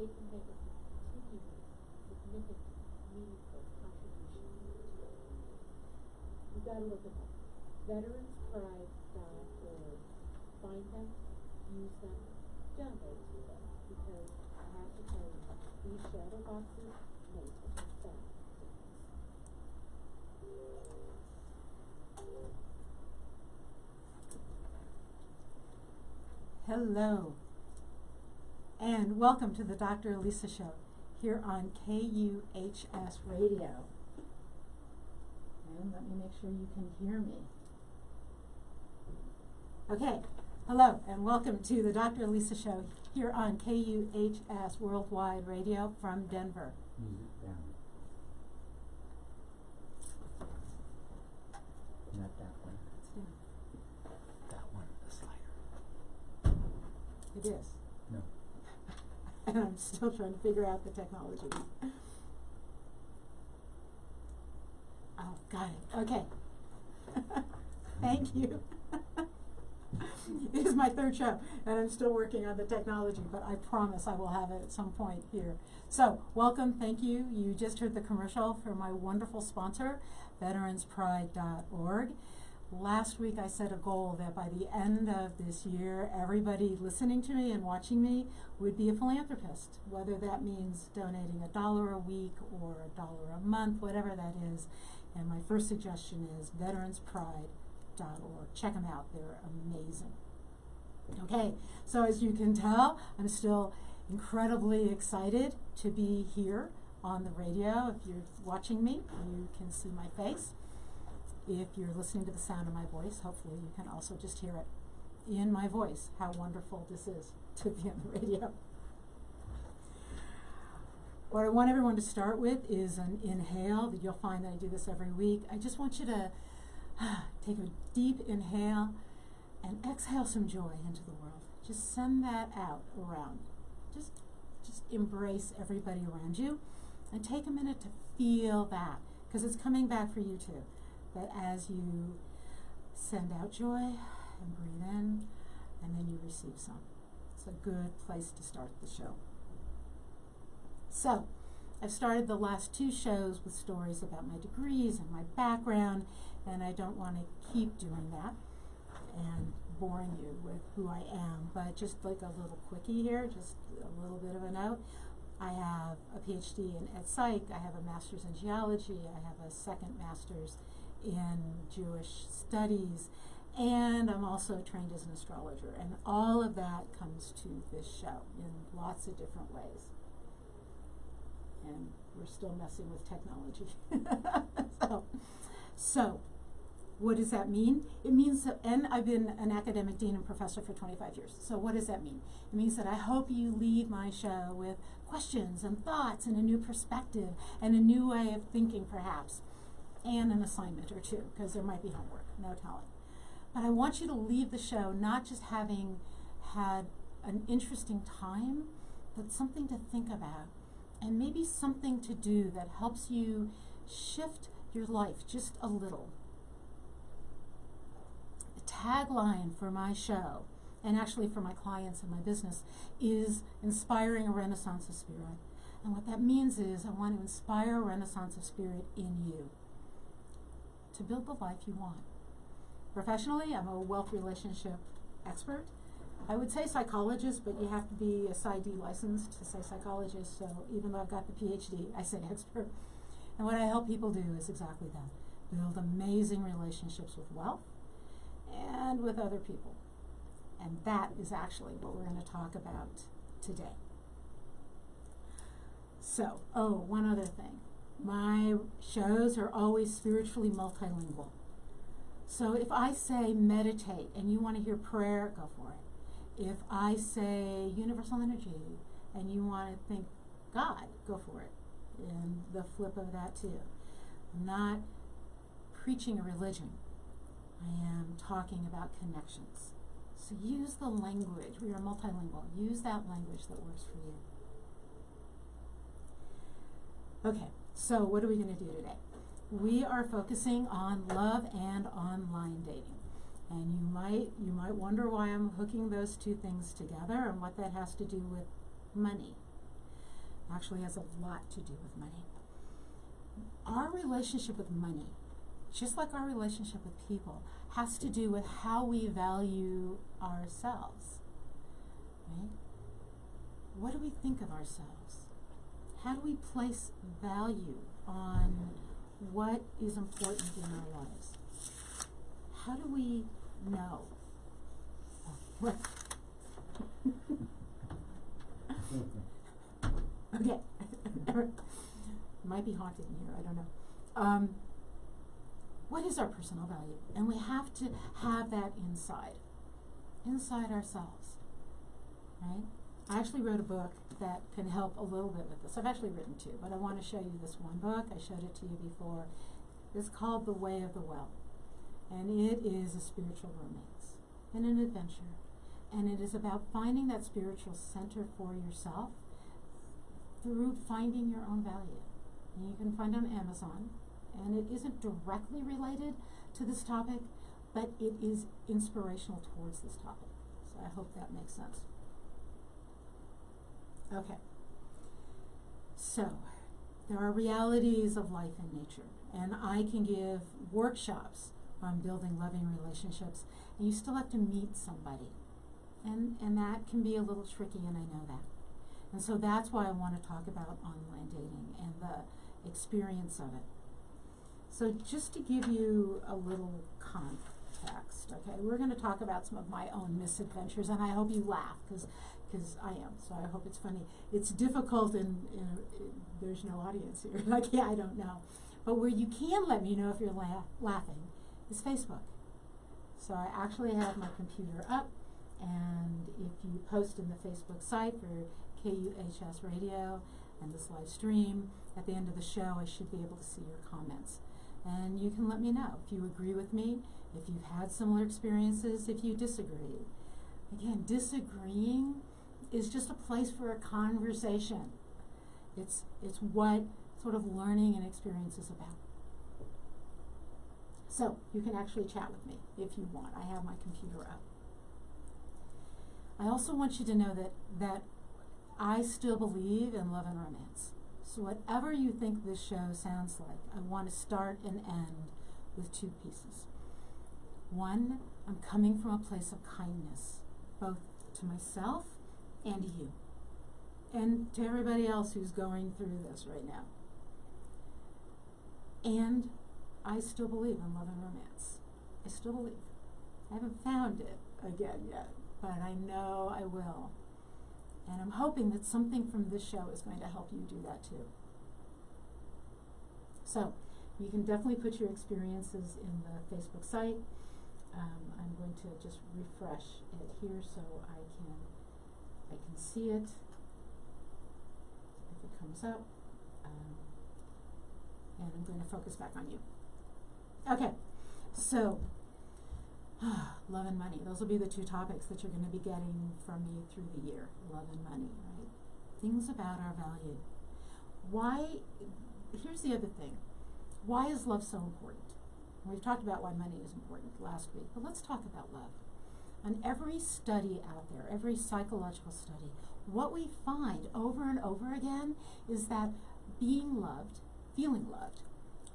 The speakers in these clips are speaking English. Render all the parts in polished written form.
they can make a continuing, significant, meaningful contribution to the community. You've got to look them up. VeteransPride.org. Find them, use them, donate to them, because I have to tell you, these shadow boxes make a profound difference. Hello, and welcome to the Dr. Elisa Show here on KUHS Radio. And let me make sure you can hear me. Okay, hello, and welcome to the Dr. Elisa Show here on KUHS Worldwide Radio from Denver. Music down. Not that one. It's down. That one, the slider. It is. No. And I'm still trying to figure out the technology. Oh, got it. Okay. Thank you. It is my third show, and I'm still working on the technology, but I promise I will have it at some point here. So, welcome, thank you. You just heard the commercial for my wonderful sponsor, VeteransPride.org. Last week I set a goal that by the end of this year, everybody listening to me and watching me would be a philanthropist, whether that means donating $1 a week or $1 a month, whatever that is. And my first suggestion is VeteransPride.org. Check them out, they're amazing. Okay, so as you can tell, I'm still incredibly excited to be here on the radio. If you're watching me, you can see my face. If you're listening to the sound of my voice, hopefully you can also just hear it in my voice, how wonderful this is to be on the radio. What I want everyone to start with is an inhale. You'll find that I do this every week. I just want you to take a deep inhale and exhale some joy into the world. Just send that out around. Just embrace everybody around you and take a minute to feel that, because it's coming back for you too. That as you send out joy and breathe in, and then you receive some. It's a good place to start the show. So, I've started the last 2 shows with stories about my degrees and my background, and I don't want to keep doing that and boring you with who I am, but just like a little quickie here, just a little bit of a note. I have a PhD in Ed Psych, I have a master's in geology, I have a second master's in Jewish studies, and I'm also trained as an astrologer, and all of that comes to this show in lots of different ways. And we're still messing with technology. So, what does that mean? It means that, and I've been an academic dean and professor for 25 years. So what does that mean? It means that I hope you leave my show with questions and thoughts and a new perspective and a new way of thinking perhaps, and an assignment or two, because there might be homework, no telling. But I want you to leave the show not just having had an interesting time, but something to think about, and maybe something to do that helps you shift your life just a little. The tagline for my show, and actually for my clients and my business, is inspiring a renaissance of spirit. And what that means is I want to inspire a renaissance of spirit in you to build the life you want. Professionally, I'm a wealth relationship expert. I would say psychologist, but you have to be a PsyD licensed to say psychologist, so even though I've got the PhD, I say expert. And what I help people do is exactly that. Build amazing relationships with wealth and with other people. And that is actually what we're going to talk about today. So, one other thing. My shows are always spiritually multilingual. So if I say meditate and you want to hear prayer, go for it. If I say universal energy and you want to think God, go for it. And the flip of that too. I'm not preaching a religion. I am talking about connections. So use the language. We are multilingual. Use that language that works for you. Okay, so what are we going to do today? We are focusing on love and online dating. And you might wonder why I'm hooking those two things together and what that has to do with money. actually has a lot to do with money. Our relationship with money, just like our relationship with people, has to do with how we value ourselves, right? What do we think of ourselves? How do we place value on what is important in our lives? How do we know? What? Okay. Might be haunted in here, I don't know. What is our personal value? And we have to have that inside ourselves, right? I actually wrote a book that can help a little bit with this. I've actually written two, but I want to show you this one book. I showed it to you before. It's called The Way of the Well, and it is a spiritual romance and an adventure, and it is about finding that spiritual center for yourself through finding your own value. And you can find it on Amazon, and it isn't directly related to this topic, but it is inspirational towards this topic. So I hope that makes sense. Okay. So, there are realities of life and nature, and I can give workshops on building loving relationships, and you still have to meet somebody. And that can be a little tricky, and I know that. And so that's why I want to talk about online dating and the experience of it. So just to give you a little context, okay, we're going to talk about some of my own misadventures, and I hope you laugh, because I am, so I hope it's funny. It's difficult, and there's no audience here. Like, yeah, I don't know. But where you can let me know if you're laughing is Facebook. So I actually have my computer up, and if you post in the Facebook site for KUHS Radio and this live stream, at the end of the show, I should be able to see your comments. And you can let me know if you agree with me, if you've had similar experiences, if you disagree. Again, disagreeing is just a place for a conversation. It's what sort of learning and experience is about. So you can actually chat with me if you want. I have my computer up. I also want you to know that I still believe in love and romance. So whatever you think this show sounds like, I want to start and end with two pieces. One, I'm coming from a place of kindness, both to myself and to you, and to everybody else who's going through this right now. And I still believe in love and romance. I still believe. I haven't found it again yet, but I know I will. And I'm hoping that something from this show is going to help you do that too. So, you can definitely put your experiences in the Facebook site. I'm going to just refresh it here so I can see it if it comes up. And I'm going to focus back on you. Okay, so love and money. Those will be the two topics that you're going to be getting from me through the year. Love and money, right? Things about our value. Here's the other thing. Why is love so important? We've talked about why money is important last week, but let's talk about love. On every study out there, every psychological study, what we find over and over again is that being loved, feeling loved,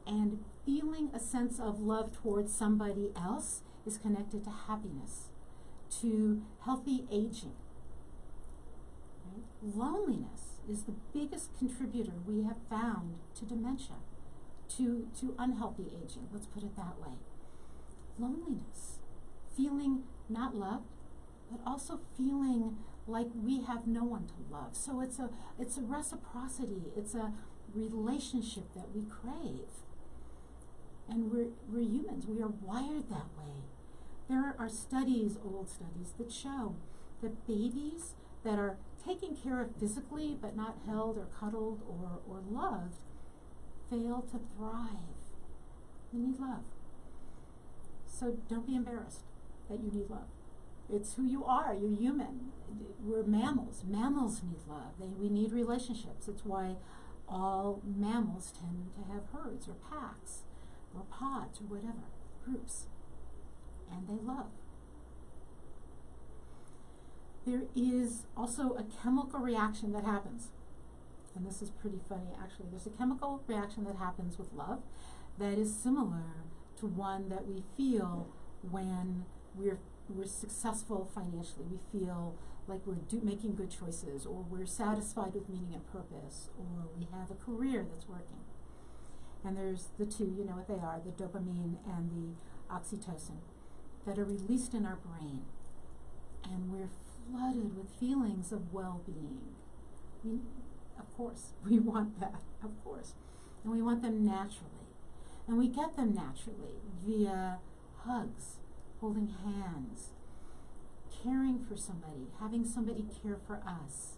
and feeling a sense of love towards somebody else is connected to happiness, to healthy aging. Right? Loneliness is the biggest contributor we have found to dementia, to unhealthy aging, let's put it that way. Loneliness, feeling not loved, but also feeling like we have no one to love. So it's a reciprocity, it's a relationship that we crave. And we're humans, we are wired that way. There are studies, old studies, that show that babies that are taken care of physically but not held or cuddled or loved fail to thrive. We need love. So don't be embarrassed that you need love. It's who you are. You're human. We're mammals. Mammals need love. We need relationships. It's why all mammals tend to have herds or packs or pods or whatever, groups. And they love. There is also a chemical reaction that happens and this is pretty funny actually, there's a chemical reaction that happens with love that is similar to one that we feel when we're successful financially. We feel like we're making good choices, or we're satisfied with meaning and purpose, or we have a career that's working. And there's the two, you know what they are, the dopamine and the oxytocin, that are released in our brain. And we're flooded with feelings of well-being. Of course, we want that, of course. And we want them naturally. And we get them naturally via hugs, holding hands, caring for somebody, having somebody care for us.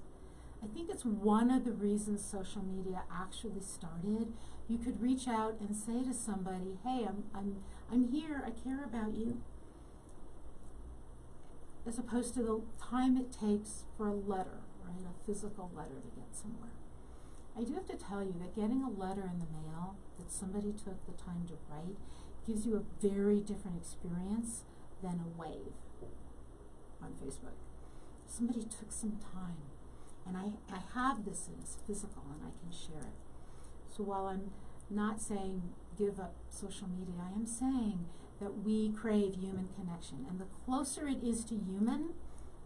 I think it's one of the reasons social media actually started. You could reach out and say to somebody, hey, I'm here, I care about you, as opposed to the time it takes for a letter, right, a physical letter to get somewhere. I do have to tell you that getting a letter in the mail that somebody took the time to write gives you a very different experience than a wave on Facebook. Somebody took some time, and I have this and it's physical and I can share it. So while I'm not saying give up social media, I am saying that we crave human connection, and the closer it is to human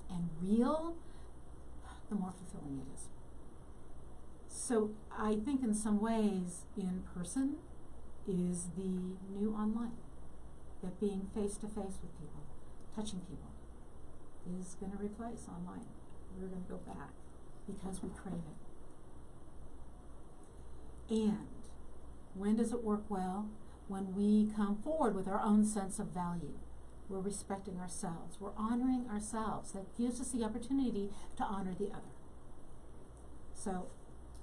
and real, the more fulfilling it is. So I think in some ways in person is the new online, that being face to face with people, touching people, is going to replace online. We're going to go back because we crave it. And when does it work well? When we come forward with our own sense of value. We're respecting ourselves. We're honoring ourselves. That gives us the opportunity to honor the other. So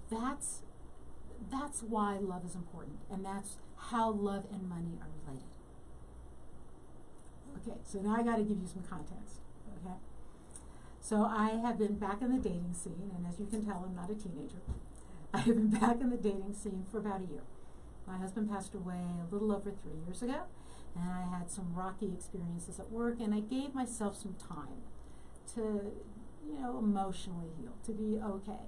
that's why love is important, and that's how love and money are related. Okay, so now I got to give you some context. Okay, so I have been back in the dating scene, and as you can tell, I'm not a teenager. I have been back in the dating scene for about a year. My husband passed away a little over 3 years ago, and I had some rocky experiences at work, and I gave myself some time to, emotionally heal, to be okay,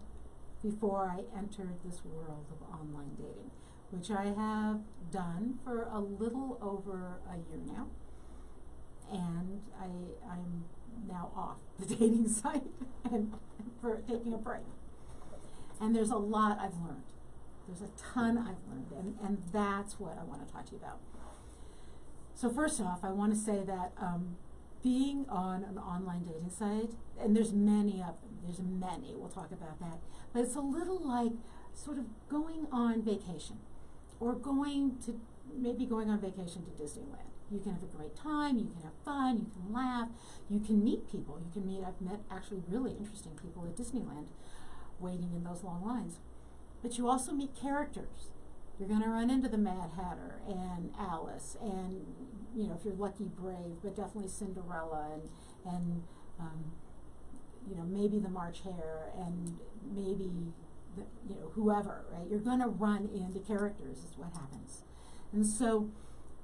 before I entered this world of online dating, which I have done for a little over a year now. And I'm now off the dating site and for taking a break. And there's a lot I've learned. There's a ton I've learned, and that's what I want to talk to you about. So first off, I want to say that being on an online dating site, and there's many of them, we'll talk about that, but it's a little like sort of going on vacation, or maybe going on vacation to Disneyland. You can have a great time, you can have fun, you can laugh, you can meet people. I've met actually really interesting people at Disneyland waiting in those long lines. But you also meet characters. You're going to run into the Mad Hatter and Alice and, if you're lucky, Brave, but definitely Cinderella and maybe the March Hare and maybe, whoever, right? You're going to run into characters is what happens. And so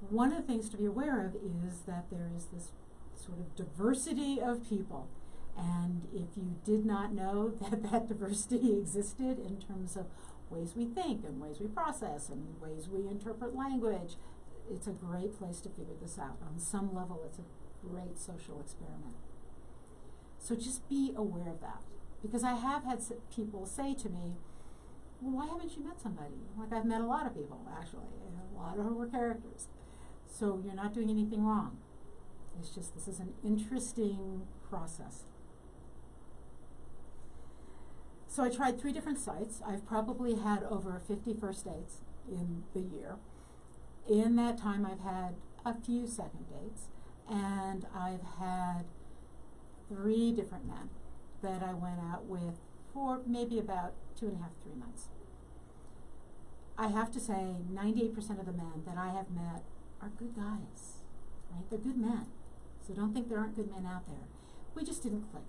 one of the things to be aware of is that there is this sort of diversity of people. And if you did not know that diversity existed in terms of ways we think and ways we process and ways we interpret language, it's a great place to figure this out. On some level, it's a great social experiment. So just be aware of that. Because I have had people say to me, well, why haven't you met somebody? Like, I've met a lot of people, actually. A lot of them were characters. So you're not doing anything wrong. It's just this is an interesting process. So I tried 3 different sites. I've probably had over 50 first dates in the year. In that time, I've had a few second dates, and I've had 3 different men that I went out with for maybe about 2.5, 3 months. I have to say 98% of the men that I have met are good guys, right? They're good men. So don't think there aren't good men out there. We just didn't click.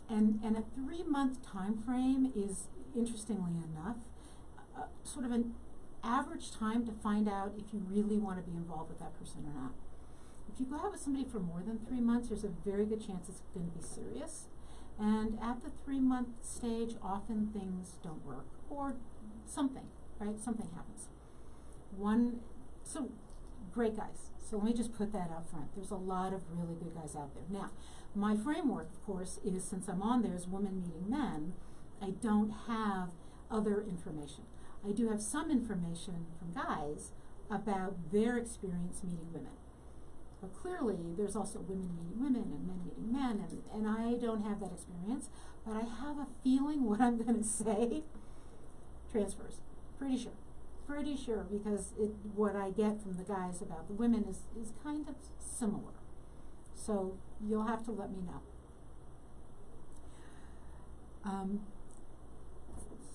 And a 3-month time frame is, interestingly enough, sort of an average time to find out if you really want to be involved with that person or not. If you go out with somebody for more than 3 months, there's a very good chance it's going to be serious. And at the 3-month stage, often things don't work, or something, right? Something happens. So great guys. So let me just put that out front. There's a lot of really good guys out there. Now, my framework, of course, is since I'm on there as women meeting men, I don't have other information. I do have some information from guys about their experience meeting women. But clearly, there's also women meeting women and men meeting men, and I don't have that experience, but I have a feeling what I'm going to say transfers. Pretty sure, because what I get from the guys about the women is kind of similar. So you'll have to let me know.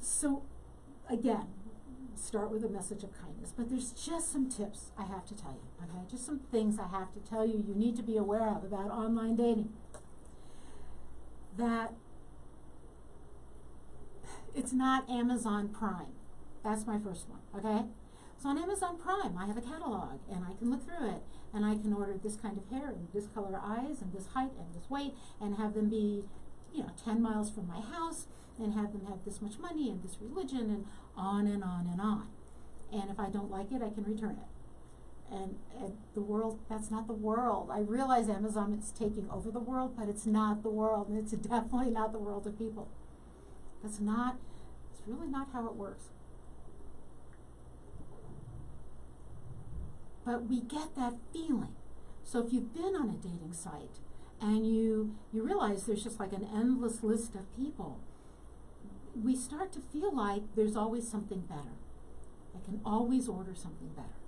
So again, start with a message of kindness, but there's just some tips I have to tell you, okay? Just some things I have to tell you need to be aware of about online dating. That it's not Amazon Prime. That's my first one, okay? So on Amazon Prime, I have a catalog, and I can look through it, and I can order this kind of hair, and this color eyes, and this height, and this weight, and have them be, 10 miles from my house, and have them have this much money, and this religion, and on and on and on. And if I don't like it, I can return it. And the world, that's not the world. I realize Amazon is taking over the world, but it's not the world, and it's definitely not the world of people. It's really not how it works. But we get that feeling. So if you've been on a dating site and you realize there's just like an endless list of people, we start to feel like there's always something better. I can always order something better.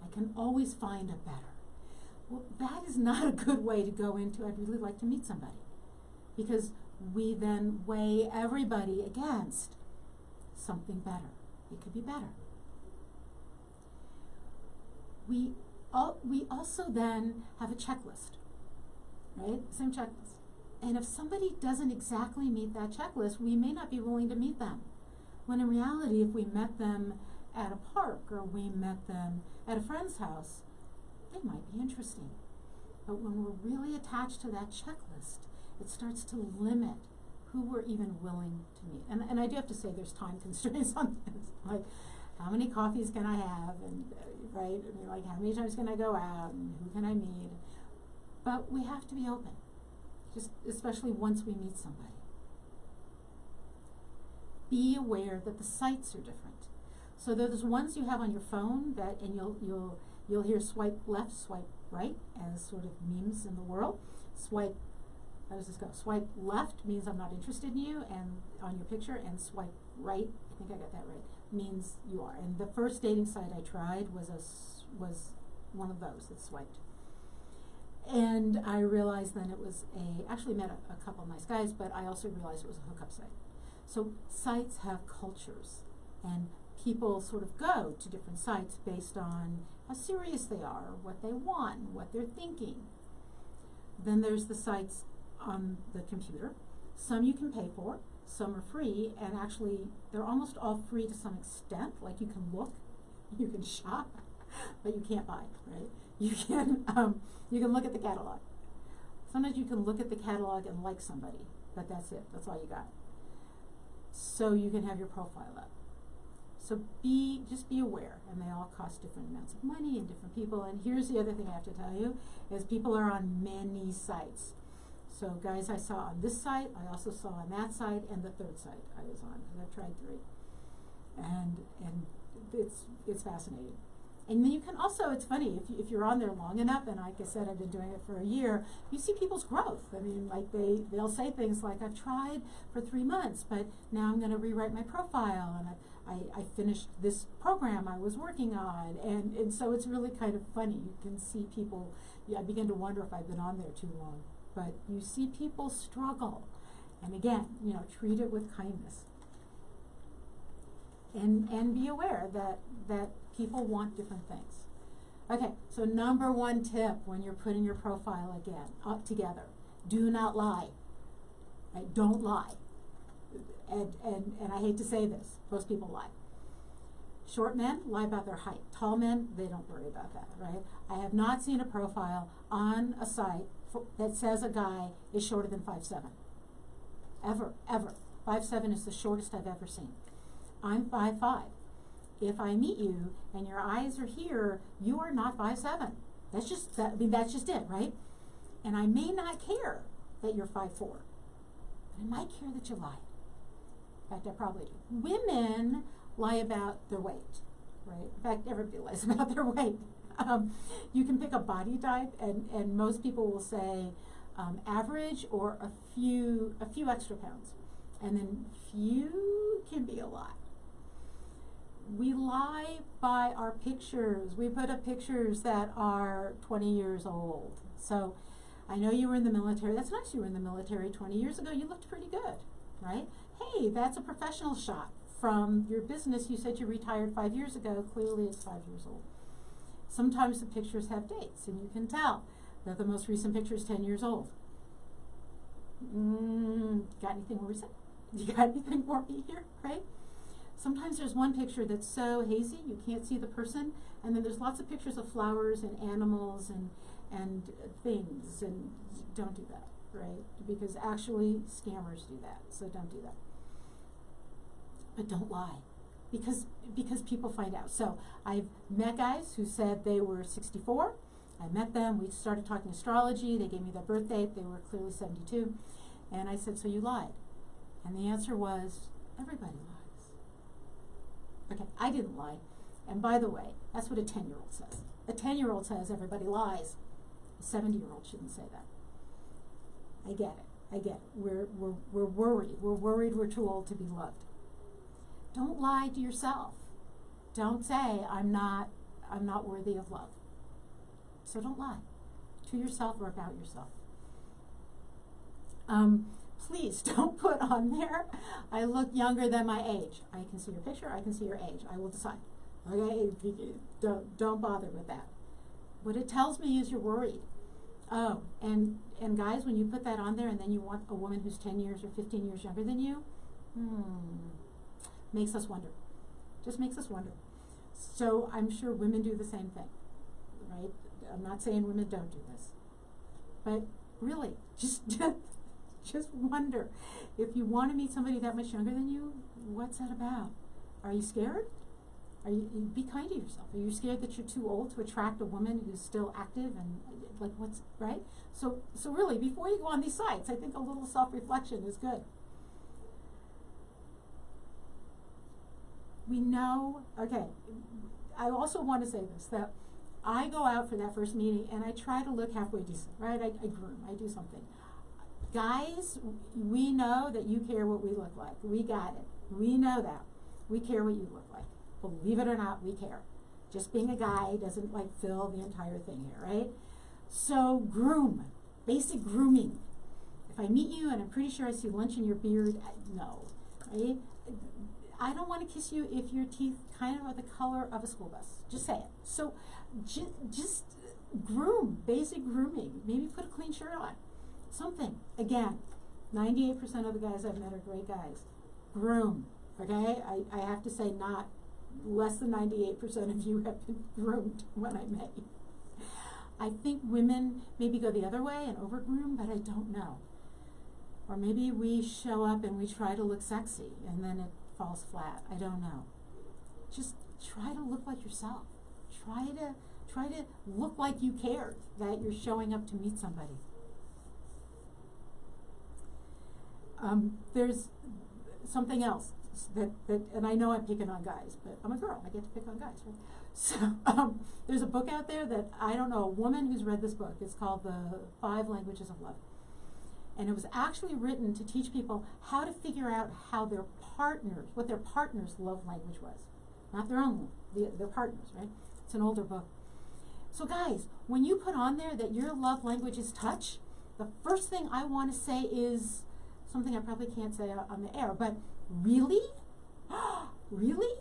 I can always find a better. Well, that is not a good way to go into, I'd really like to meet somebody. Because we then weigh everybody against something better. It could be better. We also then have a checklist, right? Same checklist. And if somebody doesn't exactly meet that checklist, we may not be willing to meet them. When in reality, if we met them at a park or we met them at a friend's house, they might be interesting. But when we're really attached to that checklist, it starts to limit who we're even willing to meet. And I do have to say there's time constraints on this. Like, how many coffees can I have? And right? I mean, like, how many times can I go out? And who can I meet? But we have to be open, just especially once we meet somebody. Be aware that the sites are different. So there's ones you have on your phone and you'll hear swipe left, swipe right as sort of memes in the world. How does this go? Swipe left means I'm not interested in you and on your picture, and swipe right, I think I got that right, means you are. And the first dating site I tried was one of those that swiped. And I realized then it was actually met a couple of nice guys, but I also realized it was a hookup site. So sites have cultures, and people sort of go to different sites based on how serious they are, what they want, what they're thinking. Then there's the sites on the computer. Some you can pay for, some are free, and actually they're almost all free to some extent. Like, you can look, you can shop, but you can't buy, right? You can look at the catalog. Sometimes you can look at the catalog and like somebody, but that's it. That's all you got. So you can have your profile up. So just be aware, and they all cost different amounts of money and different people. And here's the other thing I have to tell you, is people are on many sites. So guys I saw on this site, I also saw on that site, and the third site I was on, because I've tried 3. And it's fascinating. And then you can also, it's funny, if you're on there long enough, and like I said, I've been doing it for a year, you see people's growth. I mean, like they'll say things like, I've tried for 3 months, but now I'm going to rewrite my profile, and I finished this program I was working on, and so it's really kind of funny. You can see people, I begin to wonder if I've been on there too long, but you see people struggle. And again, treat it with kindness. And be aware that people want different things. Okay, so number 1 tip when you're putting your profile together, do not lie. Right? Don't lie. And I hate to say this, most people lie. Short men lie about their height. Tall men, they don't worry about that, right? I have not seen a profile on a site that says a guy is shorter than 5'7". ever, ever. 5'7" is the shortest I've ever seen. I'm 5'5". If I meet you and your eyes are here, you are not 5'7". That's just that. I mean, that's just it, right? And I may not care that you're 5'4", but I might care that you lie. In fact, I probably do. Women lie about their weight, right? In fact, everybody lies about their weight. You can pick a body type, and most people will say average or a few extra pounds, and then few can be a lot. We lie by our pictures. We put up pictures that are 20 years old. So I know you were in the military. That's nice you were in the military 20 years ago. You looked pretty good, right? Hey, that's a professional shot from your business. You said you retired 5 years ago. Clearly it's 5 years old. Sometimes the pictures have dates, and you can tell that the most recent picture is 10 years old. Got anything more recent? You got anything for me here, right? Sometimes there's one picture that's so hazy you can't see the person, and then there's lots of pictures of flowers and animals and things, and don't do that, right? Because actually scammers do that, so don't do that. But don't lie, because people find out. So I've met guys who said they were 64. I met them, we started talking astrology, they gave me their birth date, they were clearly 72, and I said, so you lied? And the answer was, everybody lies. Okay, I didn't lie. And by the way, that's what a 10-year-old says. A 10-year-old says everybody lies. A 70-year-old shouldn't say that. I get it. We're worried. We're worried we're too old to be loved. Don't lie to yourself. Don't say I'm not worthy of love. So don't lie to yourself or about yourself. Please don't put on there, I look younger than my age. I can see your picture, I can see your age. I will decide. Okay, don't bother with that. What it tells me is you're worried. Oh, and guys, when you put that on there and then you want a woman who's 10 years or 15 years younger than you, makes us wonder. Just makes us wonder. So I'm sure women do the same thing, right? I'm not saying women don't do this. But really, just wonder, if you want to meet somebody that much younger than you, what's that about? Are you scared? Be kind to yourself. Are you scared that you're too old to attract a woman who's still active and like what's right? So really, before you go on these sites, I think a little self-reflection is good. We know, okay, I also want to say this, that I go out for that first meeting and I try to look halfway decent, right? I groom, I do something. Guys, we know that you care what we look like. We got it. We know that. We care what you look like. Believe it or not, we care. Just being a guy doesn't like fill the entire thing here, right? So groom, basic grooming. If I meet you and I'm pretty sure I see lunch in your beard, no, right? I don't want to kiss you if your teeth kind of are the color of a school bus. Just say it. So just groom, basic grooming. Maybe put a clean shirt on. Something. Again, 98% of the guys I've met are great guys. Groom. Okay? I have to say not less than 98% of you have been groomed when I met you. I think women maybe go the other way and overgroom, but I don't know. Or maybe we show up and we try to look sexy and then it falls flat. I don't know. Just try to look like yourself. Try to look like you cared, that you're showing up to meet somebody. There's something else that, and I know I'm picking on guys, but I'm a girl. I get to pick on guys, right? So there's a book out there that I don't know a woman who's read this book. It's called The 5 Languages of Love. And it was actually written to teach people how to figure out how their partners, what their partner's love language was. Not their own, their partners, right? It's an older book. So guys, when you put on there that your love language is touch, the first thing I want to say is something I probably can't say on the air, but really? Really?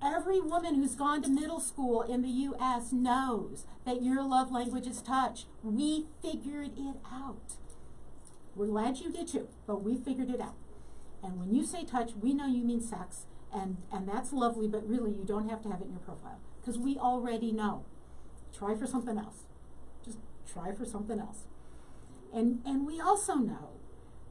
Every woman who's gone to middle school in the U.S. knows that your love language is touch. We figured it out. We're glad you did too, but we figured it out. And when you say touch, we know you mean sex, and that's lovely, but really you don't have to have it in your profile, because we already know. Try for something else. Just try for something else. And we also know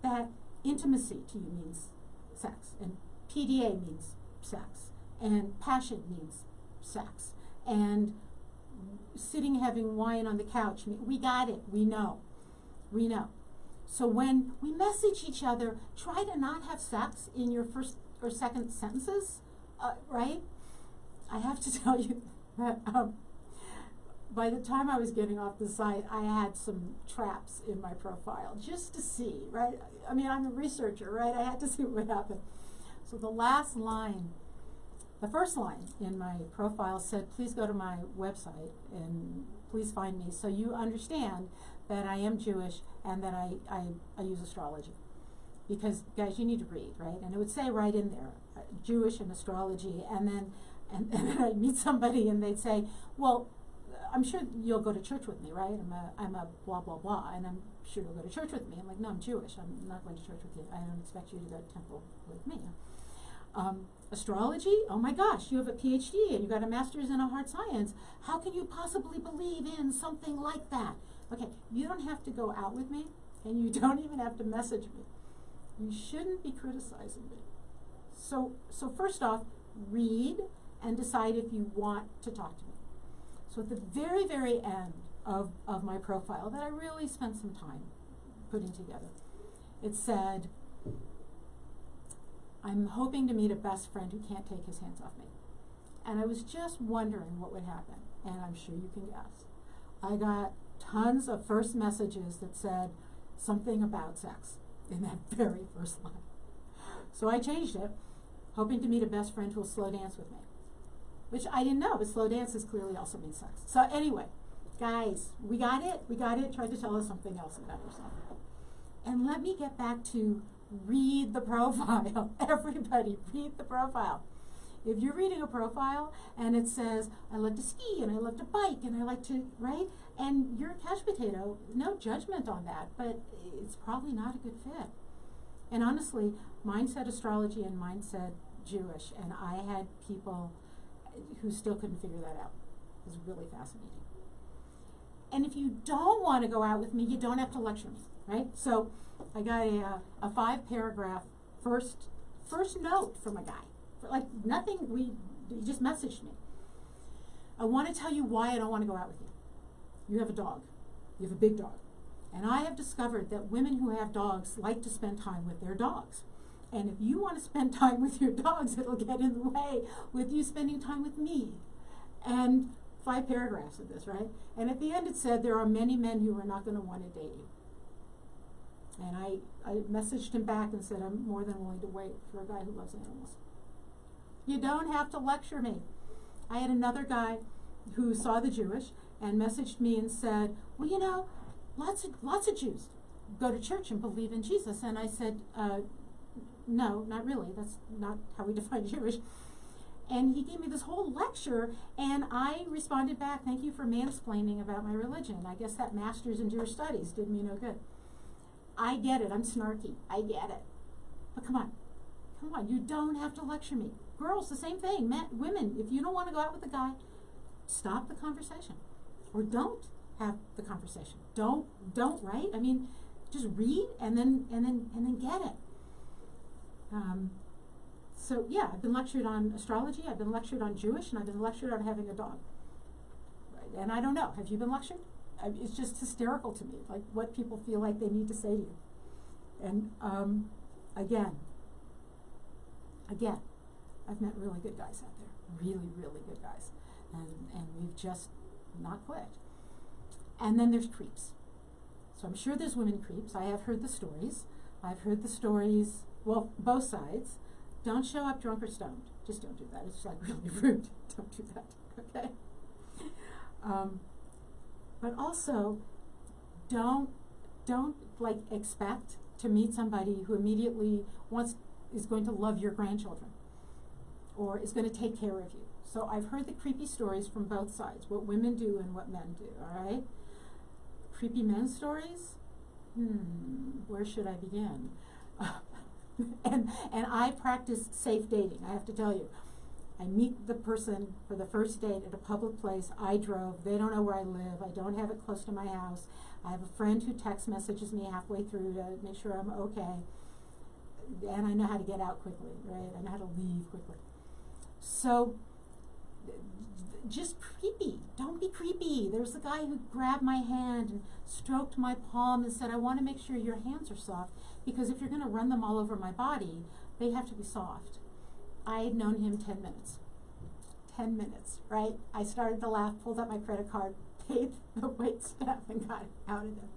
that intimacy to you means sex, and PDA means sex, and passion means sex, and sitting having wine on the couch, we got it, we know. So when we message each other, try to not have sex in your first or second sentences, right? I have to tell you that by the time I was getting off the site, I had some traps in my profile just to see, right? I mean, I'm a researcher, right? I had to see what would happen. So the last line, the first line in my profile said, please go to my website and please find me so you understand that I am Jewish and that I use astrology. Because, guys, you need to read, right? And it would say right in there, Jewish and astrology, and then I'd meet somebody and they'd say, well, I'm sure you'll go to church with me, right? I'm a blah, blah, blah, and I'm sure you'll go to church with me. I'm like, no, I'm Jewish. I'm not going to church with you. I don't expect you to go to temple with me. Astrology? Oh my gosh, you have a PhD and you got a master's in a hard science. How can you possibly believe in something like that? Okay, you don't have to go out with me, and you don't even have to message me. You shouldn't be criticizing me. So first off, read and decide if you want to talk to me. So at the very, very end of my profile that I really spent some time putting together, it said, I'm hoping to meet a best friend who can't take his hands off me. And I was just wondering what would happen, and I'm sure you can guess. I got tons of first messages that said something about sex in that very first line. So I changed it, hoping to meet a best friend who will slow dance with me. Which I didn't know, but slow dances clearly also means sex. So anyway, guys, we got it. Tried to tell us something else about yourself. And let me get back to read the profile. Everybody, read the profile. If you're reading a profile and it says, I love to ski and I love to bike and I like to, right? And you're a couch potato, no judgment on that, but it's probably not a good fit. And honestly, mine said astrology and mine said Jewish, and I had people who still couldn't figure that out. It was really fascinating. And if you don't want to go out with me, you don't have to lecture me, right? So I got a 5-paragraph first note from a guy. Like nothing, he just messaged me. I want to tell you why I don't want to go out with you. You have a dog. You have a big dog. And I have discovered that women who have dogs like to spend time with their dogs. And if you want to spend time with your dogs, it'll get in the way with you spending time with me. And 5 paragraphs of this, right? And at the end it said, there are many men who are not going to want to date you. And I messaged him back and said, I'm more than willing to wait for a guy who loves animals. You don't have to lecture me. I had another guy who saw the Jewish and messaged me and said, well, you know, lots of Jews go to church and believe in Jesus. And I said, no, not really. That's not how we define Jewish. And he gave me this whole lecture, and I responded back, thank you for mansplaining about my religion. I guess that master's in Jewish studies did me no good. I get it. I'm snarky. I get it. But come on. You don't have to lecture me. Girls, the same thing. Men, women, if you don't want to go out with a guy, stop the conversation. Or don't have the conversation. Don't, right? I mean, just read and then get it. So yeah, I've been lectured on astrology, I've been lectured on Jewish, and I've been lectured on having a dog. Right? And I don't know, have you been lectured? It's just hysterical to me, like what people feel like they need to say to you. And again, I've met really good guys out there, really, really good guys. And we've just not clicked. And then there's creeps. So I'm sure there's women creeps. I have heard the stories. I've heard the stories, well, both sides. Don't show up drunk or stoned. Just don't do that. It's like really rude. Don't do that, okay? But also, don't like expect to meet somebody who immediately is going to love your grandchildren or is going to take care of you. So I've heard the creepy stories from both sides, what women do and what men do, all right? Creepy men stories? Where should I begin? And I practice safe dating, I have to tell you. I meet the person for the first date at a public place. I drove. They don't know where I live. I don't have it close to my house. I have a friend who text messages me halfway through to make sure I'm okay. and I know how to get out quickly, right? I know how to leave quickly. So, just creepy. Don't be creepy. There's the guy who grabbed my hand and stroked my palm and said, I want to make sure your hands are soft, because if you're going to run them all over my body, they have to be soft. I had known him 10 minutes. 10 minutes, right? I started to laugh, pulled out my credit card, paid the wait staff, and got out of there.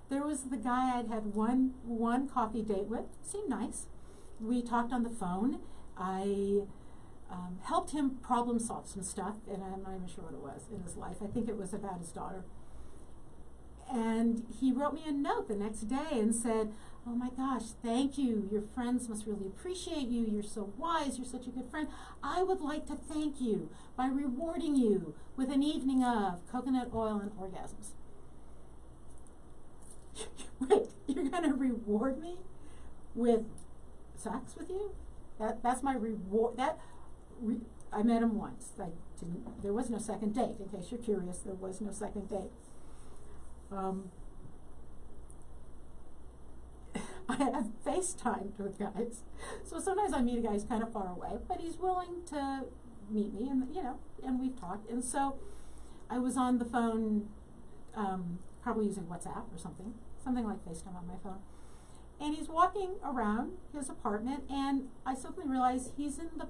There was the guy I'd had one coffee date with. Seemed nice. We talked on the phone. I helped him problem solve some stuff, and I'm not even sure what it was in his life. I think it was about his daughter. And he wrote me a note the next day and said, oh my gosh, thank you. Your friends must really appreciate you. You're so wise. You're such a good friend. I would like to thank you by rewarding you with an evening of coconut oil and orgasms. Wait, you're going to reward me with sex with you? That's my reward. I met him once. There was no second date. In case you're curious, there was no second date. I have FaceTimed with guys, so sometimes I meet a guy who's kind of far away, but he's willing to meet me, and and we've talked. And so I was on the phone, probably using WhatsApp or something like FaceTime on my phone. And he's walking around his apartment, and I suddenly realize he's in the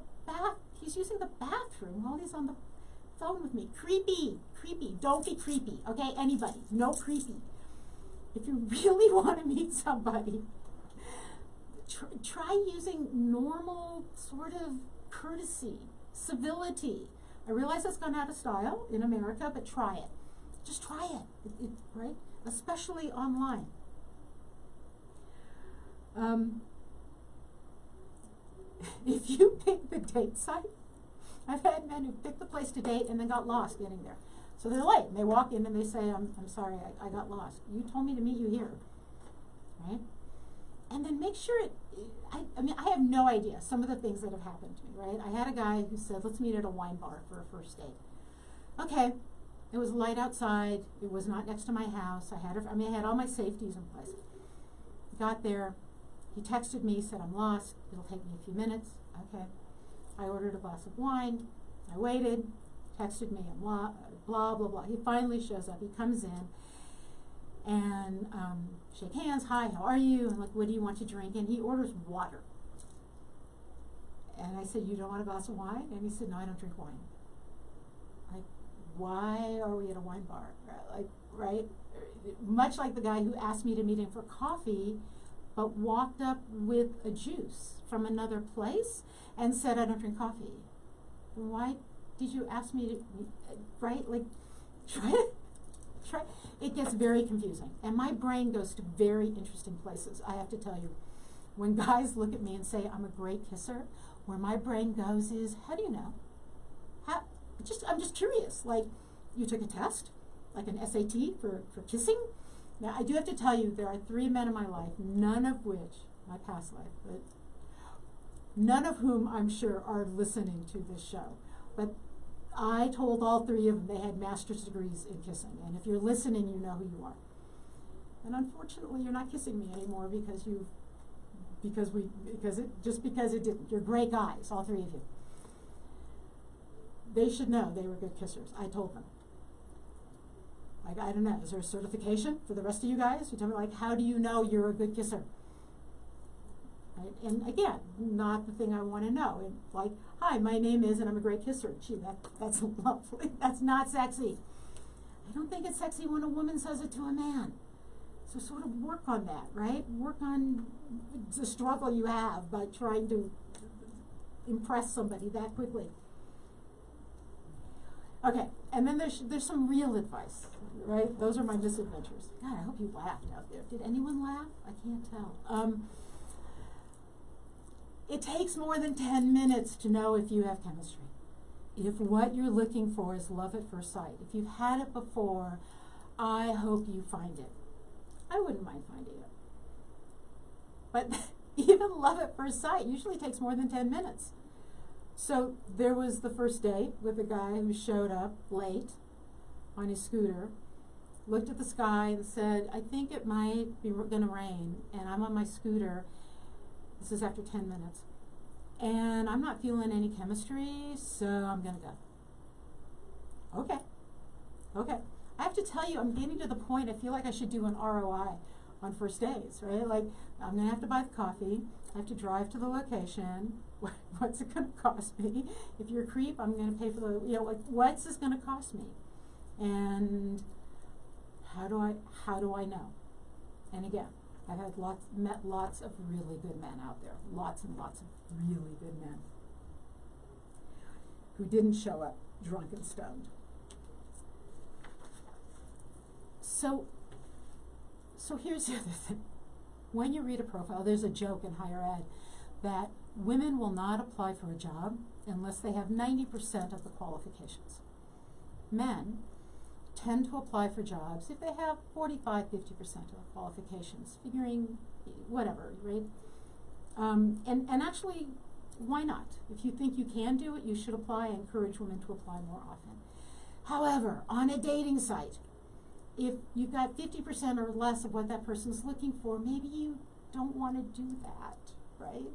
he's using the bathroom while he's on the phone with me. Creepy. Don't be creepy, okay? Anybody, no creepy. If you really want to meet somebody, try using normal sort of courtesy, civility. I realize that's gone out of style in America, but try it. Just try it, right? Especially online. If you pick the date site, I've had men who picked the place to date and then got lost getting there. So they're late, and they walk in and they say, I'm sorry, I got lost. You told me to meet you here, right? And then make sure I have no idea some of the things that have happened to me, right? I had a guy who said, let's meet at a wine bar for a first date. Okay, it was light outside. It was not next to my house. I had all my safeties in place. Got there. He texted me, said, I'm lost. It'll take me a few minutes. Okay. I ordered a glass of wine. I waited. Texted me and blah, blah, blah. He finally shows up. He comes in and shake hands. Hi, how are you? I'm like, what do you want to drink? And he orders water. And I said, you don't want a glass of wine? And he said, no, I don't drink wine. Like, why are we at a wine bar? Like, right? Much like the guy who asked me to meet him for coffee, but walked up with a juice from another place and said, I don't drink coffee. Why did you ask me to, right? Like, try. It gets very confusing. And my brain goes to very interesting places, I have to tell you. When guys look at me and say, I'm a great kisser, where my brain goes is, how do you know? I'm just curious. Like, you took a test? Like an SAT for kissing? Now, I do have to tell you, there are 3 men in my life, none of which, my past life, but none of whom I'm sure are listening to this show. But I told all 3 of them they had master's degrees in kissing. And if you're listening, you know who you are. And unfortunately, you're not kissing me anymore because it didn't. You're great guys, all 3 of you. They should know they were good kissers. I told them. Like, I don't know, is there a certification for the rest of you guys? You tell me, like, how do you know you're a good kisser? Right? And again, not the thing I want to know. And like, hi, my name is, and I'm a great kisser. Gee, that's lovely. That's not sexy. I don't think it's sexy when a woman says it to a man. So sort of work on that, right? Work on the struggle you have by trying to impress somebody that quickly. Okay, and then there's some real advice, right? Those are my misadventures. God, I hope you laughed out there. Did anyone laugh? I can't tell. It takes more than 10 minutes to know if you have chemistry. If what you're looking for is love at first sight, if you've had it before, I hope you find it. I wouldn't mind finding it. But even love at first sight usually takes more than 10 minutes. So there was the first date with a guy who showed up late on his scooter, looked at the sky and said, I think it might be going to rain, and I'm on my scooter, This is after 10 minutes. And I'm not feeling any chemistry, so I'm gonna go. Okay. I have to tell you, I'm getting to the point, I feel like I should do an ROI on first dates, right? Like, I'm gonna have to buy the coffee, I have to drive to the location, what's it gonna cost me? If you're a creep, I'm gonna pay for the, like, what's this gonna cost me? And how do I know? And again, I've met lots of really good men out there, lots and lots of really good men who didn't show up drunk and stoned. So here's the other thing. When you read a profile, there's a joke in higher ed that women will not apply for a job unless they have 90% of the qualifications. Men tend to apply for jobs if they have 45, 50% of the qualifications, figuring whatever, right? And actually, why not? If you think you can do it, you should apply. I encourage women to apply more often. However, on a dating site, if you've got 50% or less of what that person's looking for, maybe you don't want to do that, right?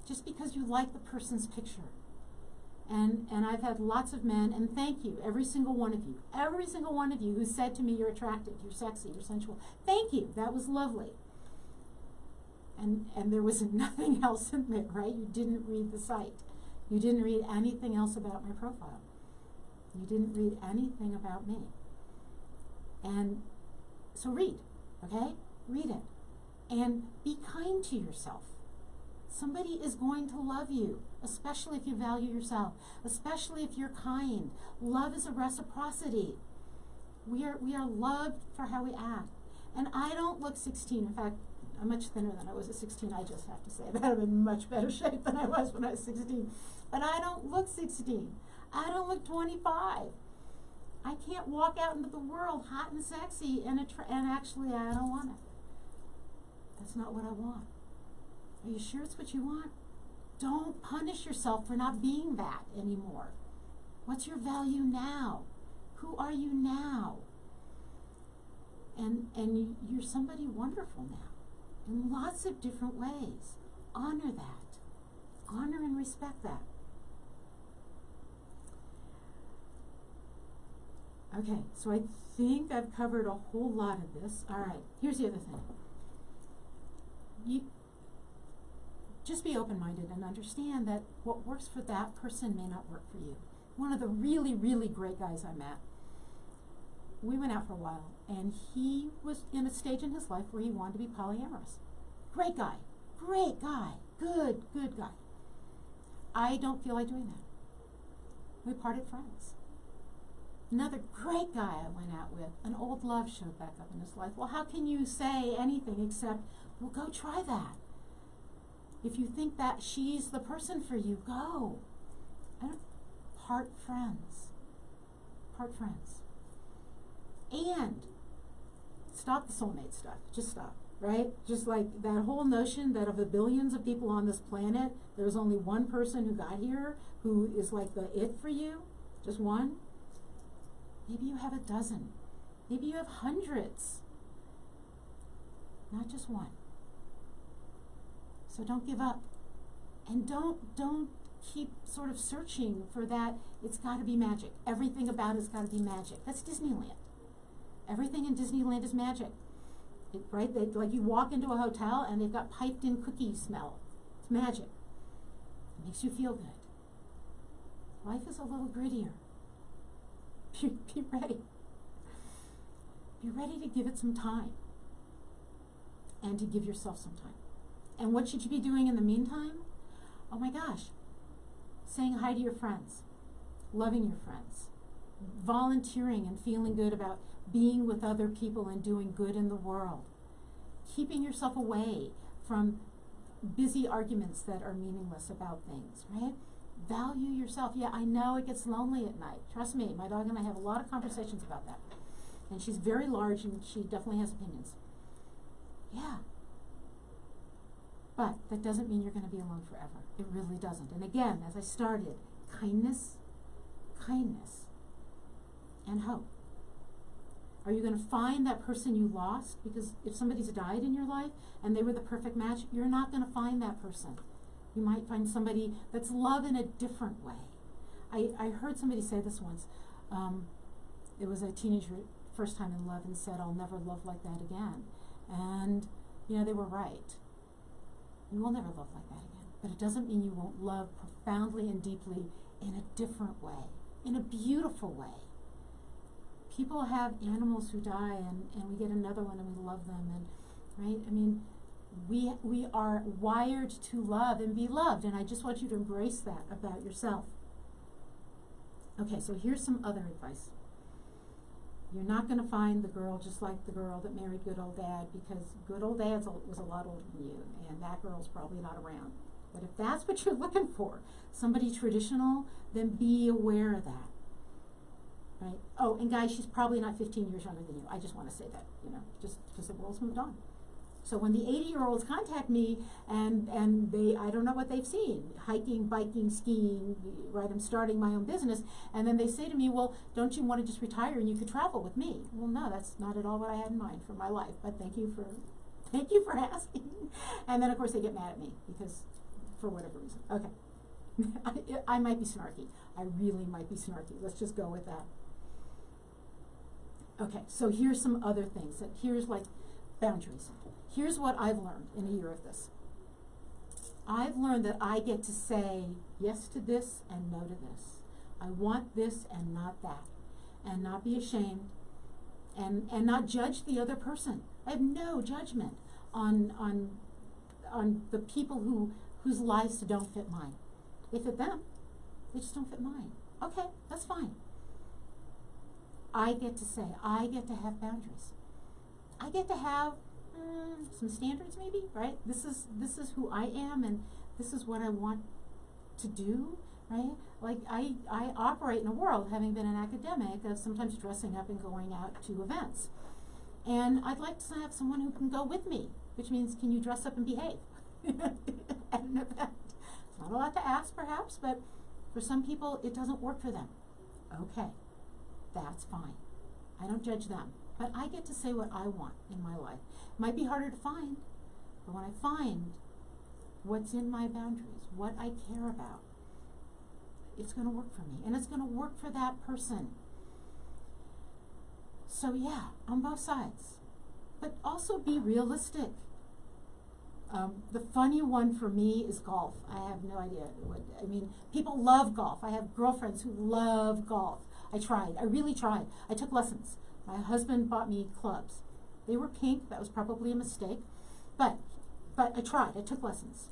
Just because you like the person's picture. And I've had lots of men, and thank you, every single one of you who said to me, you're attractive, you're sexy, you're sensual. Thank you, that was lovely. And there was nothing else in there, right? You didn't read the site. You didn't read anything else about my profile. You didn't read anything about me. And so read, okay? Read it. And be kind to yourself. Somebody is going to love you, especially if you value yourself, especially if you're kind. Love is a reciprocity. We are loved for how we act. And I don't look 16. In fact, I'm much thinner than I was at 16, I just have to say. I'm in much better shape than I was when I was 16. But I don't look 16. I don't look 25. I can't walk out into the world hot and sexy and actually I don't want it. That's not what I want. Are you sure it's what you want? Don't punish yourself for not being that anymore. What's your value now? Who are you now? And you're somebody wonderful now in lots of different ways. Honor that. Honor and respect that. Okay, so I think I've covered a whole lot of this. All right, here's the other thing. You just be open-minded and understand that what works for that person may not work for you. One of the really, really great guys I met, we went out for a while, and he was in a stage in his life where he wanted to be polyamorous. Great guy, good guy. I don't feel like doing that. We parted friends. Another great guy I went out with, an old love showed back up in his life. Well, how can you say anything except, well, go try that. If you think that she's the person for you, go. Part friends. And stop the soulmate stuff. Just stop, right? Just like that whole notion that of the billions of people on this planet, there's only one person who got here who is like the it for you. Just one. Maybe you have a dozen. Maybe you have hundreds. Not just one. So don't give up. And don't keep sort of searching for that, it's got to be magic. Everything about it's got to be magic. That's Disneyland. Everything in Disneyland is magic. Right? Like you walk into a hotel and they've got piped in cookie smell. It's magic. It makes you feel good. Life is a little grittier. Be ready. Be ready to give it some time. And to give yourself some time. And what should you be doing in the meantime? Oh my gosh. Saying hi to your friends. Loving your friends. Volunteering and feeling good about being with other people and doing good in the world. Keeping yourself away from busy arguments that are meaningless about things, right? Value yourself. Yeah, I know it gets lonely at night. Trust me, my dog and I have a lot of conversations about that. And she's very large and she definitely has opinions. Yeah. But that doesn't mean you're going to be alone forever. It really doesn't. And again, as I started, kindness, and hope. Are you going to find that person you lost? Because if somebody's died in your life and they were the perfect match, you're not going to find that person. You might find somebody that's love in a different way. I heard somebody say this once. It was a teenager, first time in love, and said, I'll never love like that again. And, you know, they were right. You will never love like that again. But it doesn't mean you won't love profoundly and deeply in a different way, in a beautiful way. People have animals who die, and we get another one and we love them, and right? I mean, we are wired to love and be loved, and I just want you to embrace that about yourself. Okay, so here's some other advice. You're not going to find the girl just like the girl that married good old dad, because good old dad was a lot older than you, and that girl's probably not around. But if that's what you're looking for, somebody traditional, then be aware of that. Right? Oh, and guys, she's probably not 15 years younger than you. I just want to say that, you know, just because the world's moved on. So when the 80-year-olds contact me and they, I don't know what they've seen, hiking, biking, skiing, right, I'm starting my own business, and then they say to me, well, don't you want to just retire and you could travel with me? Well, no, that's not at all what I had in mind for my life, but thank you for asking. And then, of course, they get mad at me because, for whatever reason. Okay. I might be snarky. I really might be snarky. Let's just go with that. Okay, so here's some other things. Here's like boundaries. Here's what I've learned in a year of this. I've learned that I get to say yes to this and no to this. I want this and not that. And not be ashamed and not judge the other person. I have no judgment on the people whose lives don't fit mine. They fit them. They just don't fit mine. Okay, that's fine. I get to say, I get to have boundaries. I get to have some standards maybe, right? This is who I am, and this is what I want to do, right? Like I operate in a world, having been an academic, of sometimes dressing up and going out to events. And I'd like to have someone who can go with me, which means, can you dress up and behave at an event? It's not a lot to ask perhaps, but for some people it doesn't work for them. Okay, that's fine. I don't judge them. But I get to say what I want in my life. It might be harder to find, but when I find what's in my boundaries, what I care about, it's going to work for me, and it's going to work for that person. So yeah, on both sides. But also be realistic. The funny one for me is golf. I have no idea people love golf. I have girlfriends who love golf. I really tried. I took lessons. My husband bought me clubs. They were pink. That was probably a mistake. But I tried. I took lessons.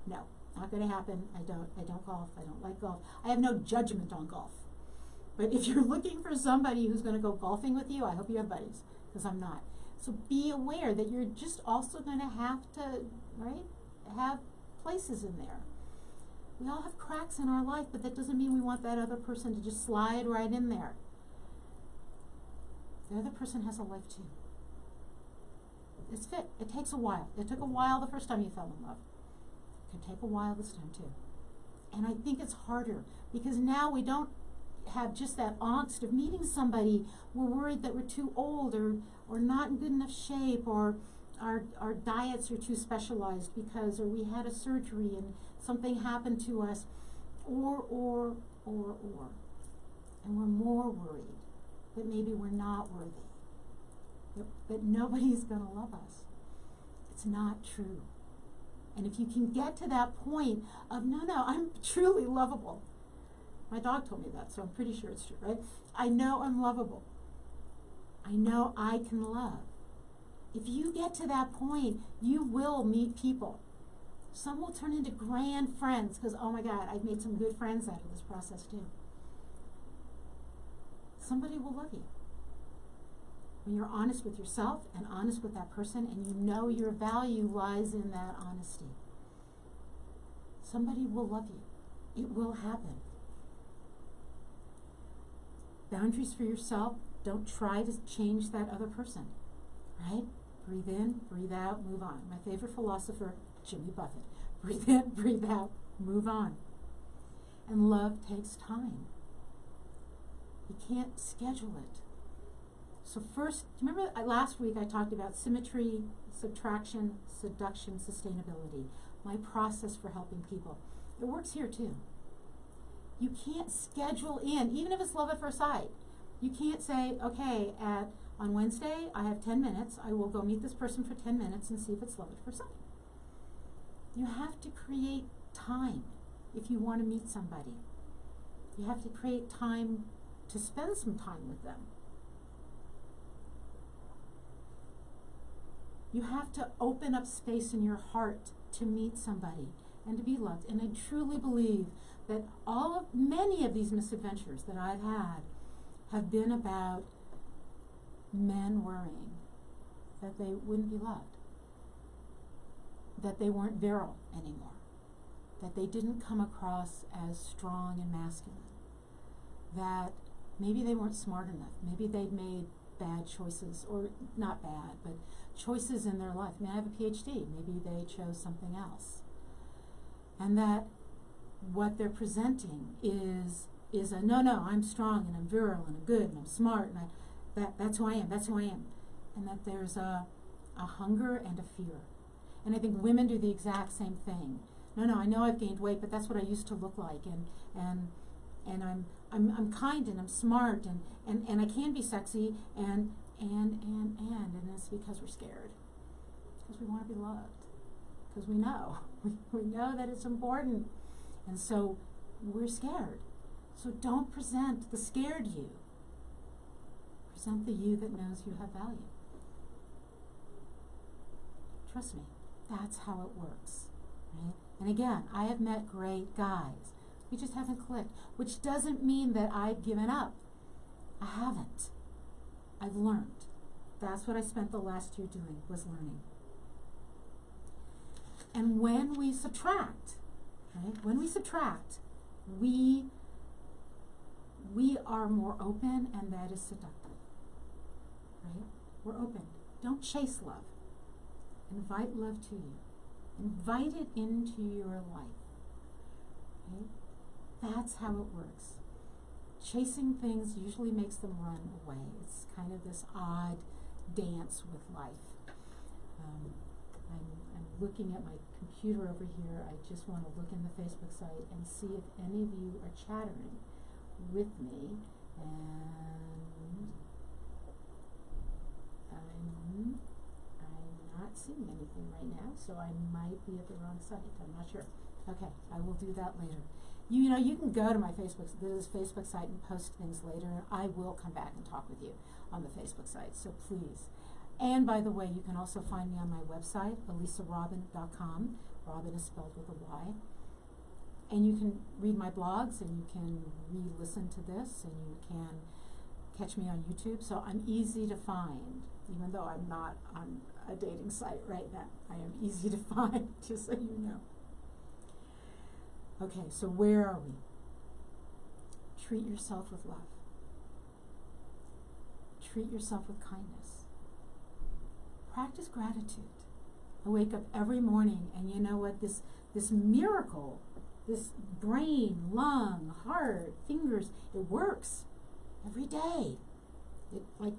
No, not going to happen. I don't golf. I don't like golf. I have no judgment on golf. But if you're looking for somebody who's going to go golfing with you, I hope you have buddies, because I'm not. So be aware that you're just also going to have to, right, have places in there. We all have cracks in our life, but that doesn't mean we want that other person to just slide right in there. The other person has a life too. It's fit. It takes a while. It took a while the first time you fell in love. It could take a while this time too. And I think it's harder because now we don't have just that angst of meeting somebody. We're worried that we're too old or not in good enough shape, or our diets are too specialized or we had a surgery and something happened to us, or. And we're more worried that maybe we're not worthy, that nobody's going to love us. It's not true. And if you can get to that point of, no, I'm truly lovable. My dog told me that, so I'm pretty sure it's true, right? I know I'm lovable. I know I can love. If you get to that point, you will meet people. Some will turn into grand friends because, oh my God, I've made some good friends out of this process too. Somebody will love you. When you're honest with yourself and honest with that person, and you know your value lies in that honesty, somebody will love you. It will happen. Boundaries for yourself. Don't try to change that other person, right? Breathe in, breathe out, move on. My favorite philosopher, Jimmy Buffett. Breathe in, breathe out, move on. And love takes time. You can't schedule it. So first, remember last week I talked about symmetry, subtraction, seduction, sustainability. My process for helping people. It works here too. You can't schedule in, even if it's love at first sight. You can't say, okay, on Wednesday I have 10 minutes. I will go meet this person for 10 minutes and see if it's love at first sight. You have to create time if you want to meet somebody. You have to create time to spend some time with them. You have to open up space in your heart to meet somebody and to be loved. And I truly believe that many of these misadventures that I've had have been about men worrying that they wouldn't be loved, that they weren't virile anymore, that they didn't come across as strong and masculine, that maybe they weren't smart enough, maybe they'd made bad choices, or not bad, but choices in their life. I mean, I have a PhD, maybe they chose something else. And that what they're presenting is a no, I'm strong and I'm virile and I'm good and I'm smart and that's who I am. And that there's a hunger and a fear. And I think women do the exact same thing. No, I know I've gained weight, but that's what I used to look like, and I'm kind and I'm smart and I can be sexy and it's because we're scared. Because we want to be loved. Because we know. We know that it's important. And so we're scared. So don't present the scared you. Present the you that knows you have value. Trust me, that's how it works. Right? And again, I have met great guys. We just haven't clicked, which doesn't mean that I've given up. I haven't. I've learned. That's what I spent the last year doing, was learning. And when we subtract, right? When we subtract, we are more open, and that is seductive. Right? We're open. Don't chase love. Invite love to you. Invite it into your life. Right? That's how it works. Chasing things usually makes them run away. It's kind of this odd dance with life. I'm looking at my computer over here. I just want to look in the Facebook site and see if any of you are chattering with me. And I'm not seeing anything right now, so I might be at the wrong site. I'm not sure. Okay, I will do that later. You know, you can go to my Facebook site and post things later. I will come back and talk with you on the Facebook site, so please. And by the way, you can also find me on my website, elisarobin.com. Robin is spelled with a Y. And you can read my blogs, and you can re-listen to this, and you can catch me on YouTube. So I'm easy to find, even though I'm not on a dating site right now. I am easy to find, just so you know. Okay, so where are we? Treat yourself with love. Treat yourself with kindness. Practice gratitude. I wake up every morning, and you know what? This miracle, this brain, lung, heart, fingers, it works every day.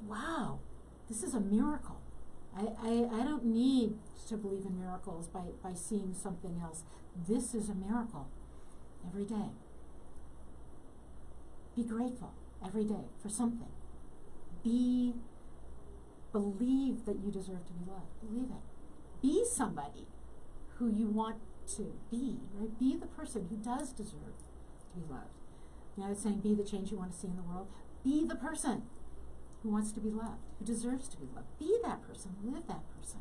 Wow, this is a miracle. I don't need to believe in miracles by seeing something else. This is a miracle every day. Be grateful every day for something. Believe that you deserve to be loved. Believe it. Be somebody who you want to be, right? Be the person who does deserve to be loved. You know, it's saying be the change you want to see in the world. Be the person who wants to be loved, who deserves to be loved. Be that person. Live that person.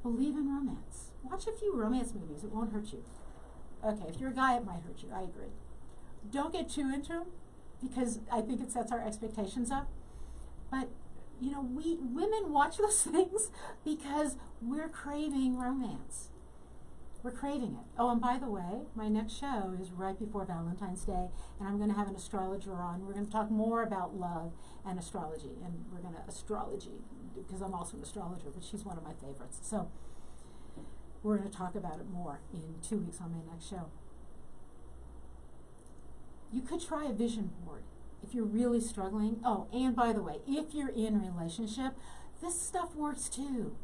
Believe in romance. Watch a few romance movies. It won't hurt you. Okay, if you're a guy, it might hurt you. I agree. Don't get too into them, because I think it sets our expectations up. But, you know, we women watch those things because we're craving romance. We're craving it. Oh, and by the way, my next show is right before Valentine's Day, and I'm going to have an astrologer on. We're going to talk more about love and astrology, and we're going to astrology, because I'm also an astrologer, but she's one of my favorites. So we're going to talk about it more in 2 weeks on my next show. You could try a vision board. if you're really struggling, oh, and by the way, if you're in a relationship, this stuff works too.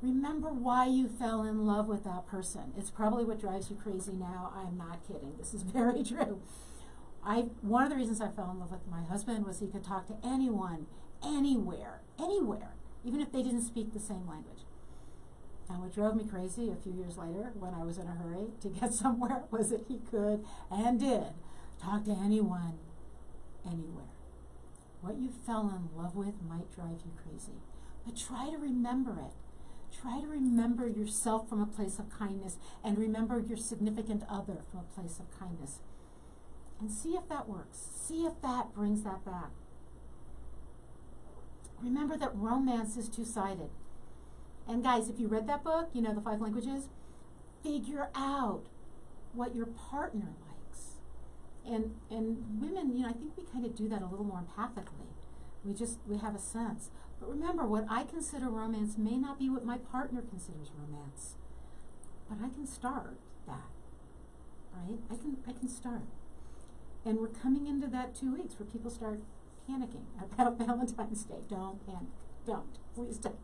Remember why you fell in love with that person. It's probably what drives you crazy now. I'm not kidding. This is very true. One of the reasons I fell in love with my husband was he could talk to anyone, anywhere, even if they didn't speak the same language. And what drove me crazy a few years later when I was in a hurry to get somewhere was that he could and did talk to anyone, anywhere. What you fell in love with might drive you crazy, but try to remember it. Try to remember yourself from a place of kindness and remember your significant other from a place of kindness. And see if that works. See if that brings that back. Remember that romance is two-sided. And guys, if you read that book, you know, The 5 Languages, figure out what your partner likes. And women, you know, I think we kind of do that a little more empathically. We have a sense. But remember, what I consider romance may not be what my partner considers romance. But I can start that, right? I can start. And we're coming into that 2 weeks where people start panicking about Valentine's Day. Don't panic. Don't. Please don't.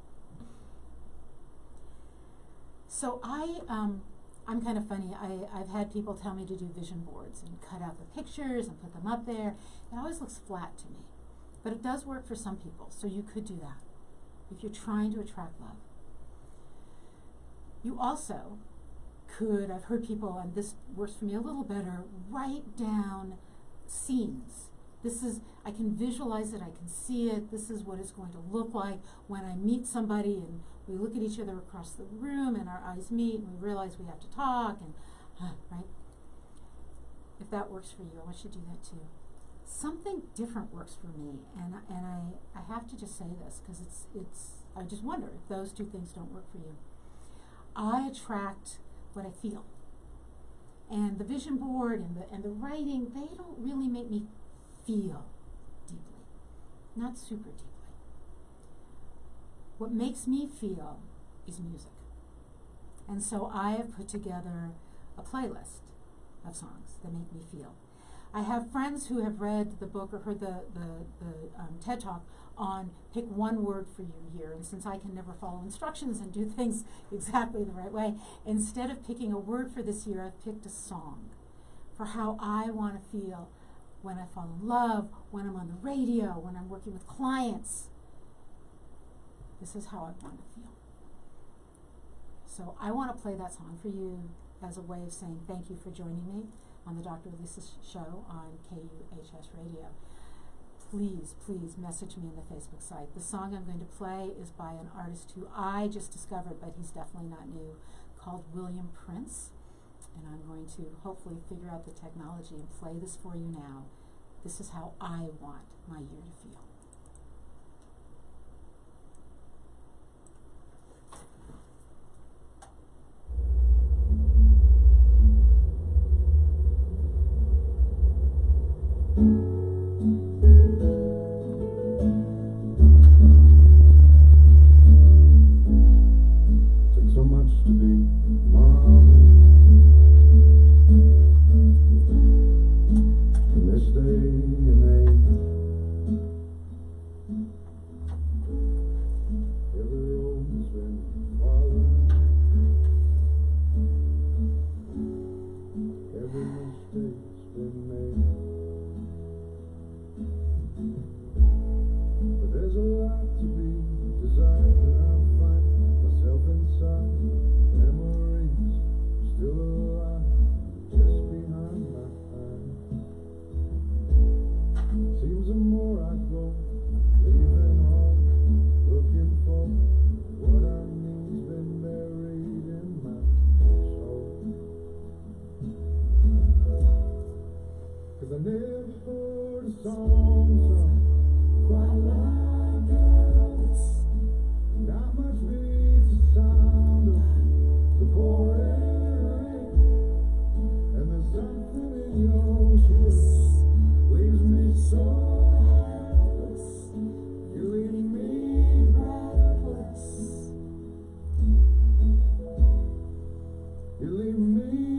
So I'm kind of funny. I've had people tell me to do vision boards and cut out the pictures and put them up there. It always looks flat to me. But it does work for some people, so you could do that if you're trying to attract love. You also could, I've heard people, and this works for me a little better, write down scenes. I can visualize it, I can see it, this is what it's going to look like when I meet somebody and we look at each other across the room and our eyes meet and we realize we have to talk, and right? If that works for you, I want you to do that too. Something different works for me, and I have to just say this because I just wonder if those two things don't work for you. I attract what I feel, and the vision board and the writing, they don't really make me feel deeply, not super deeply. What makes me feel is music, and so I have put together a playlist of songs that make me feel. I have friends who have read the book or heard the TED Talk on pick one word for your year. And since I can never follow instructions and do things exactly the right way, instead of picking a word for this year, I've picked a song for how I want to feel when I fall in love, when I'm on the radio, when I'm working with clients. This is how I want to feel. So I want to play that song for you as a way of saying thank you for joining me on the Dr. Elisa show on KUHS Radio. Please, please message me on the Facebook site. The song I'm going to play is by an artist who I just discovered, but he's definitely not new, called William Prince. And I'm going to hopefully figure out the technology and play this for you now. This is how I want my year to feel. You leave me